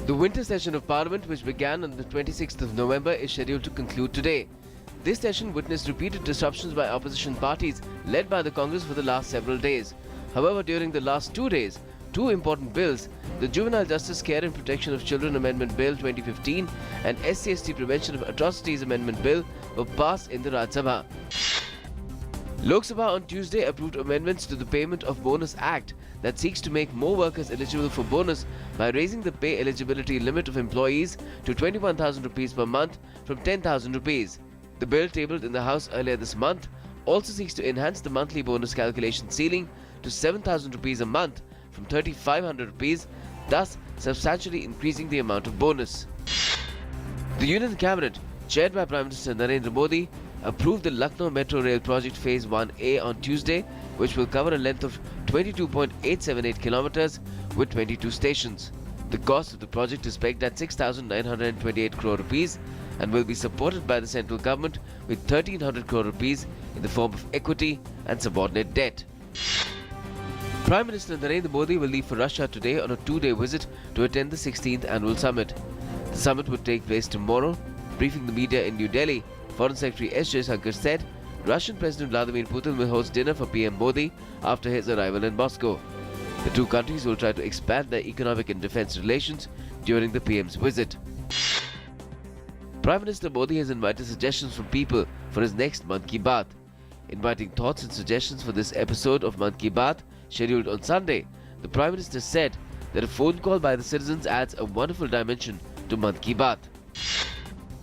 The winter session of Parliament, which began on the 26th of November, is scheduled to conclude today. This session witnessed repeated disruptions by opposition parties led by the Congress for the last several days. However, during the last 2 days, two important bills, the Juvenile Justice Care and Protection of Children Amendment Bill 2015 and SC/ST Prevention of Atrocities Amendment Bill, were passed in the Rajya Sabha. Lok Sabha on Tuesday approved amendments to the Payment of Bonus Act that seeks to make more workers eligible for bonus by raising the pay eligibility limit of employees to 21,000 rupees per month from 10,000 rupees. The bill tabled in the House earlier this month also seeks to enhance the monthly bonus calculation ceiling to 7,000 rupees a month from 3,500 rupees, thus substantially increasing the amount of bonus. The Union Cabinet, chaired by Prime Minister Narendra Modi, approved the Lucknow Metro Rail Project Phase 1A on Tuesday, which will cover a length of 22.878 kilometers with 22 stations. The cost of the project is pegged at 6,928 crore rupees and will be supported by the central government with 1,300 crore rupees in the form of equity and subordinate debt. Prime Minister Narendra Modi will leave for Russia today on a 2-day visit to attend the 16th annual summit. The summit would take place tomorrow. Briefing the media in New Delhi, Foreign Secretary S. Jaishankar said Russian President Vladimir Putin will host dinner for PM Modi after his arrival in Moscow. The two countries will try to expand their economic and defense relations during the PM's visit. Prime Minister Modi has invited suggestions from people for his next Mann Ki Baat. Inviting thoughts and suggestions for this episode of Mann Ki Baat, scheduled on Sunday, the Prime Minister said that a phone call by the citizens adds a wonderful dimension to Mann Ki Baat.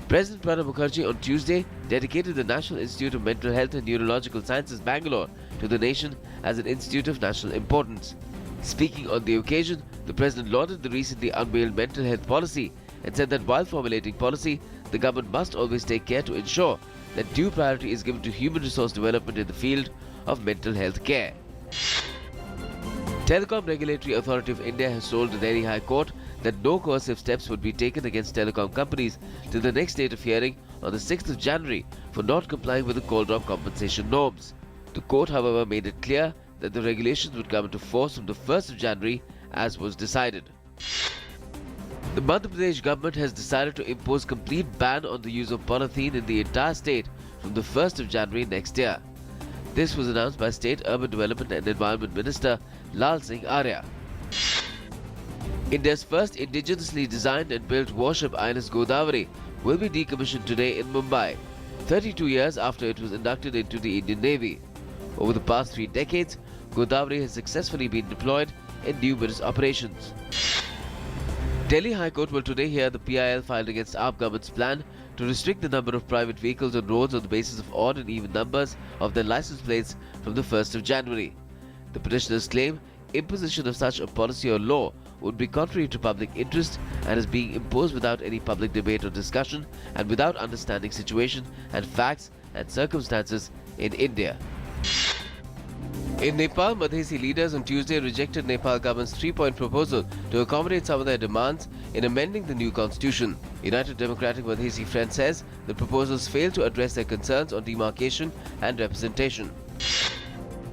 President Pranab Mukherjee on Tuesday dedicated the National Institute of Mental Health and Neurological Sciences, Bangalore, to the nation as an institute of national importance. Speaking on the occasion, the President lauded the recently unveiled mental health policy and said that while formulating policy, the government must always take care to ensure that due priority is given to human resource development in the field of mental health care. Telecom Regulatory Authority of India has told the Delhi High Court that no coercive steps would be taken against telecom companies till the next date of hearing on the 6th of January for not complying with the coal drop compensation norms. The court, however, made it clear that the regulations would come into force from the 1st of January as was decided. The Madhya Pradesh government has decided to impose complete ban on the use of polythene in the entire state from the 1st of January next year. This was announced by State Urban Development and Environment Minister Lal Singh Arya. India's first indigenously designed and built warship INS Godavari will be decommissioned today in Mumbai, 32 years after it was inducted into the Indian Navy. Over the past 3 decades, Godavari has successfully been deployed in numerous operations. Delhi High Court will today hear the PIL filed against AAP government's plan to restrict the number of private vehicles on roads on the basis of odd and even numbers of their license plates from the 1st of January. The petitioners claim imposition of such a policy or law would be contrary to public interest and is being imposed without any public debate or discussion and without understanding situation and facts and circumstances in India. In Nepal, Madhesi leaders on Tuesday rejected Nepal government's three-point proposal to accommodate some of their demands in amending the new constitution. United Democratic Madhesi Front says the proposals fail to address their concerns on demarcation and representation.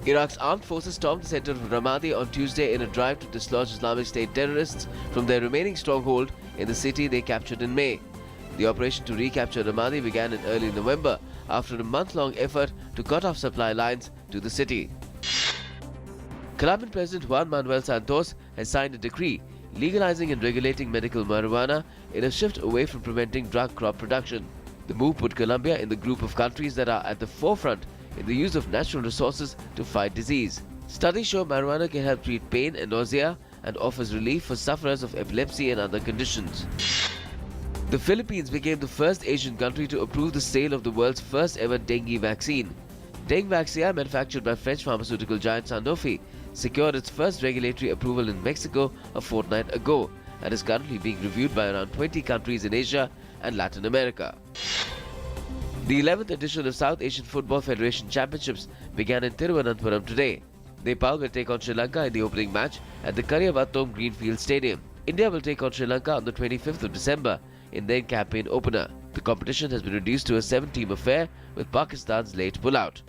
Iraq's armed forces stormed the center of Ramadi on Tuesday in a drive to dislodge Islamic State terrorists from their remaining stronghold in the city they captured in May. The operation to recapture Ramadi began in early November after a month-long effort to cut off supply lines to the city. Colombian President Juan Manuel Santos has signed a decree legalizing and regulating medical marijuana in a shift away from preventing drug crop production. The move put Colombia in the group of countries that are at the forefront in the use of natural resources to fight disease. Studies show marijuana can help treat pain and nausea and offers relief for sufferers of epilepsy and other conditions. The Philippines became the first Asian country to approve the sale of the world's first ever dengue vaccine. Dengue vaccine, manufactured by French pharmaceutical giant Sanofi, secured its first regulatory approval in Mexico a fortnight ago and is currently being reviewed by around 20 countries in Asia and Latin America. The 11th edition of South Asian Football Federation Championships began in Thiruvananthapuram today. Nepal will take on Sri Lanka in the opening match at the Karyavattom Greenfield Stadium. India will take on Sri Lanka on the 25th of December in their campaign opener. The competition has been reduced to a 7-team affair with Pakistan's late pullout.